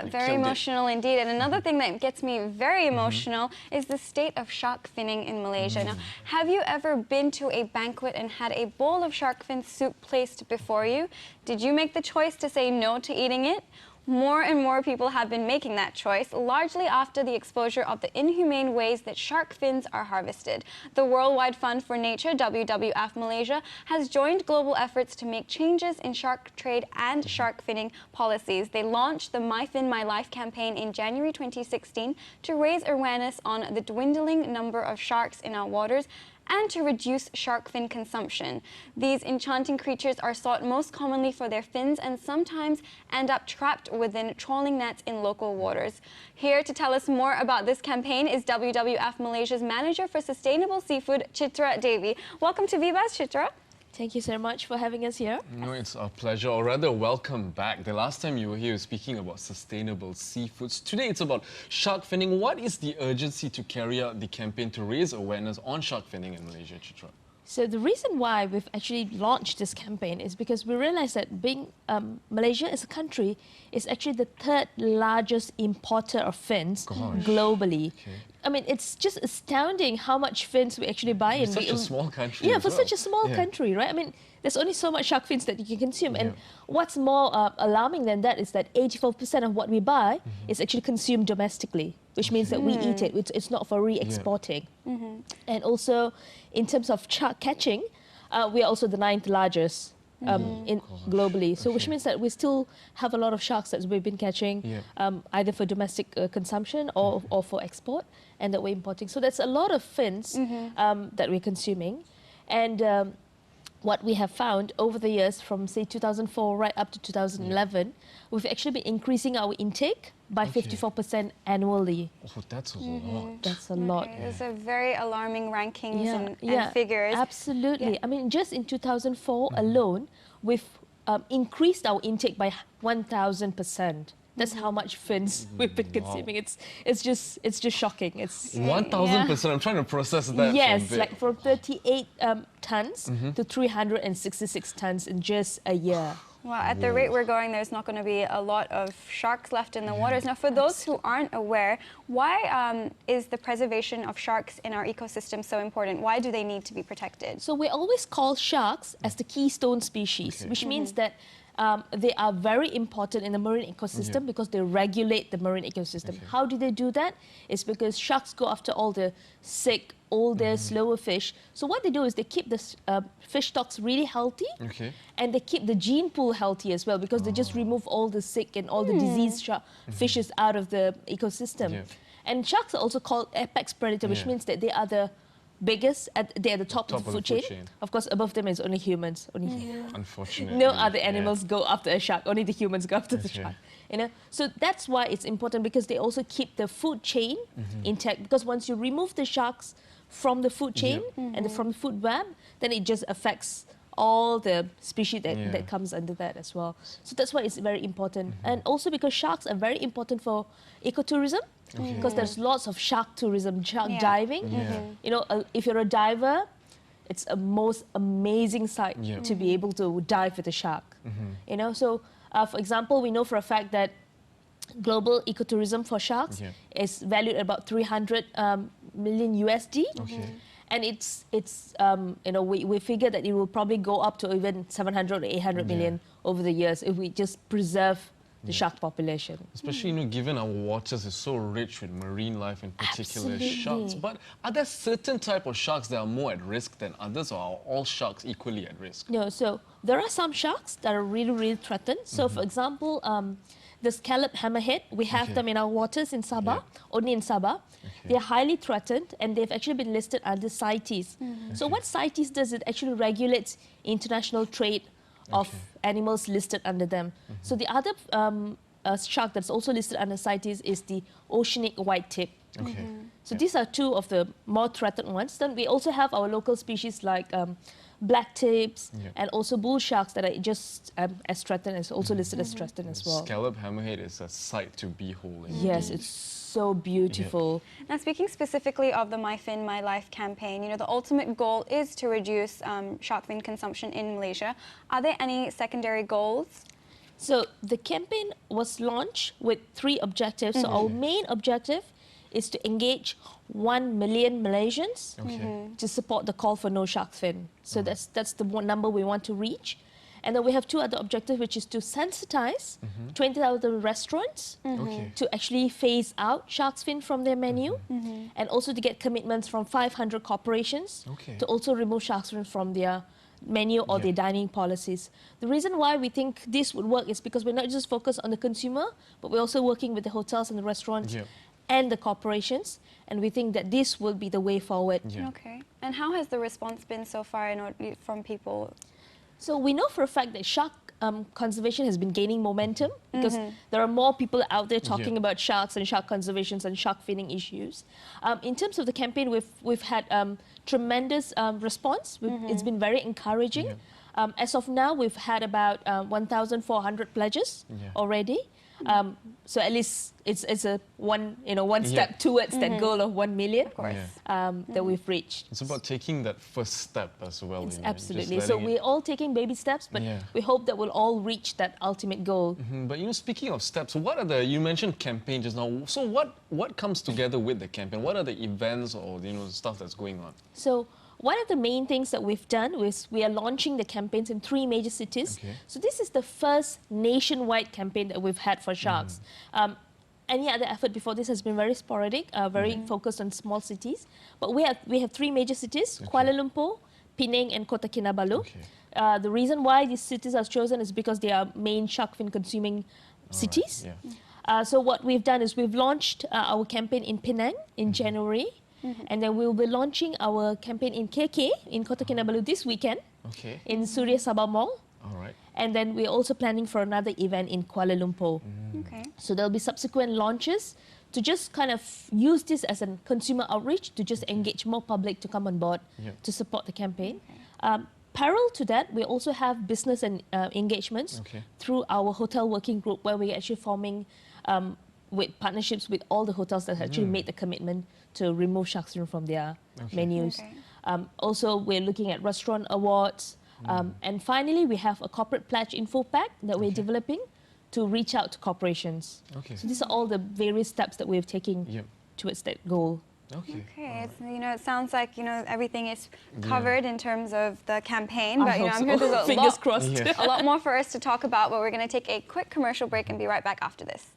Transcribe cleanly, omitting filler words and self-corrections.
Very emotional indeed. And another thing that gets me very emotional is the state of shark finning in Malaysia. Now, have you ever been to a banquet and had a bowl of shark fin soup placed before you? Did you make the choice to say no to eating it? More and more people have been making that choice, largely after the exposure of the inhumane ways that shark fins are harvested. The Worldwide Fund for Nature, WWF-Malaysia, has joined global efforts to make changes in shark trade and shark finning policies. They launched the My Fin, My Life campaign in January 2016 to raise awareness on the dwindling number of sharks in our waters and to reduce shark fin consumption. These enchanting creatures are sought most commonly for their fins and sometimes end up trapped within trawling nets in local waters. Here to tell us more about this campaign is WWF Malaysia's Manager for Sustainable Seafood, Chitra Devi. Welcome to Vivas, Chitra. Thank you so much for having us here. No, it's our pleasure, or rather, welcome back. The last time you were here speaking about sustainable seafoods. Today it's about shark finning. What is the urgency to carry out the campaign to raise awareness on shark finning in Malaysia, Chitra? So the reason why we've actually launched this campaign is because we realized that Malaysia as a country is actually the third largest importer of fins globally. Okay. I mean, it's just astounding how much fins we actually buy. For such a small country. Yeah, for such a small country, right? I mean, there's only so much shark fins that you can consume. And what's more alarming than that is that 84% of what we buy is actually consumed domestically, which means that we eat it. It's not for re-exporting. And also, in terms of shark catching, we are also the 9th largest globally. So which means that we still have a lot of sharks that we've been catching, either for domestic consumption or for export, and that we're importing. So that's a lot of fins that we're consuming. And what we have found over the years from, say, 2004 right up to 2011, we've actually been increasing our intake by 54% annually. Oh, that's a lot. That's a lot. Those are very alarming rankings and figures. Absolutely. I mean, just in 2004 alone, we've increased our intake by 1,000%. That's how much fins we've been consuming. It's just shocking. It's 1,000%. I'm trying to process that. Yes, like from 38 tons to 366 tons in just a year. Well, at the rate we're going, there's not going to be a lot of sharks left in the waters. Now, for those who aren't aware, why is the preservation of sharks in our ecosystem so important? Why do they need to be protected? So we always call sharks as the keystone species, which means that they are very important in the marine ecosystem because they regulate the marine ecosystem. How do they do that? It's because sharks go after all the sick, older, slower fish. So what they do is they keep the fish stocks really healthy, and they keep the gene pool healthy as well because they just remove all the sick and all the diseased fishes out of the ecosystem. And sharks are also called apex predator, which means that they are the biggest, they're at the top of the food chain. Of course, above them is only humans. Unfortunately. No other animals go after a shark, only the humans go after the shark. You know? So that's why it's important, because they also keep the food chain intact, because once you remove the sharks from the food chain and from the food web, then it just affects all the species that comes under that as well. So that's why it's very important. And also because sharks are very important for ecotourism, because there's lots of shark tourism, shark diving. You know, if you're a diver, it's a most amazing sight to be able to dive with a shark. You know, so for example, we know for a fact that global ecotourism for sharks is valued at about 300 million USD. And it's you know, we figure that it will probably go up to even 700 or 800 million over the years if we just preserve the shark population. Especially, you know, given our waters is so rich with marine life, in particular sharks. But are there certain type of sharks that are more at risk than others, or are all sharks equally at risk? No, so there are some sharks that are really, really threatened. So for example, the scallop hammerhead, we have them in our waters in Sabah, only in Sabah. They're highly threatened, and they've actually been listed under CITES. So what CITES does, it actually regulates international trade of animals listed under them. So the other shark that's also listed under CITES is the oceanic white tip. So these are two of the more threatened ones. Then we also have our local species like black tips and also bull sharks that are just as threatened, as also listed as threatened as well. Scallop hammerhead is a sight to behold. Yes, it's so beautiful. Now, speaking specifically of the My Fin, My Life campaign, you know, the ultimate goal is to reduce shark fin consumption in Malaysia. Are there any secondary goals? So the campaign was launched with 3 objectives. So our main objective is to engage 1 million Malaysians Okay. to support the call for no shark fin. So that's the number we want to reach. And then we have 2 other objectives, which is to sensitize 20,000 restaurants Okay. to actually phase out shark fin from their menu, and also to get commitments from 500 corporations Okay. to also remove shark fin from their menu or their dining policies. The reason why we think this would work is because we're not just focused on the consumer, but we're also working with the hotels and the restaurants and the corporations, and we think that this will be the way forward. Yeah. Okay. And how has the response been so far from people? So we know for a fact that shark conservation has been gaining momentum because there are more people out there talking about sharks and shark conservations and shark finning issues. In terms of the campaign, we've had tremendous response. It's been very encouraging. As of now, we've had about 1,400 pledges already. So at least it's a one step towards that goal of 1 million that we've reached. It's about taking that first step as well. It's you know, absolutely. just So letting we're all taking baby steps, but we hope that we'll all reach that ultimate goal. But speaking of steps, what are you mentioned campaign just now. So what comes together with the campaign? What are the events or stuff that's going on? So one of the main things that we've done is we are launching the campaigns in 3 major cities. Okay. So this is the first nationwide campaign that we've had for sharks. Any other effort before this has been very sporadic, very focused on small cities. But we have 3 major cities, Kuala Lumpur, Penang and Kota Kinabalu. Okay. The reason why these cities are chosen is because they are main shark fin consuming cities. So what we've done is we've launched our campaign in Penang in January. And then we'll be launching our campaign in KK, in Kota Kinabalu this weekend, in Surya Sabah Mall. All right. And then we're also planning for another event in Kuala Lumpur. Okay. So there'll be subsequent launches to just kind of use this as a consumer outreach to just engage more public to come on board to support the campaign. Parallel to that, we also have business and engagements through our hotel working group, where we're actually forming with partnerships with all the hotels that actually made the commitment to remove shark fin from their menus. Also, we're looking at restaurant awards. And finally, we have a corporate pledge info pack that we're developing to reach out to corporations. So these are all the various steps that we're taking towards that goal. Okay. It sounds like everything is covered in terms of the campaign, but I'm sure there's Fingers crossed. a lot more for us to talk about. But we're going to take a quick commercial break and be right back after this.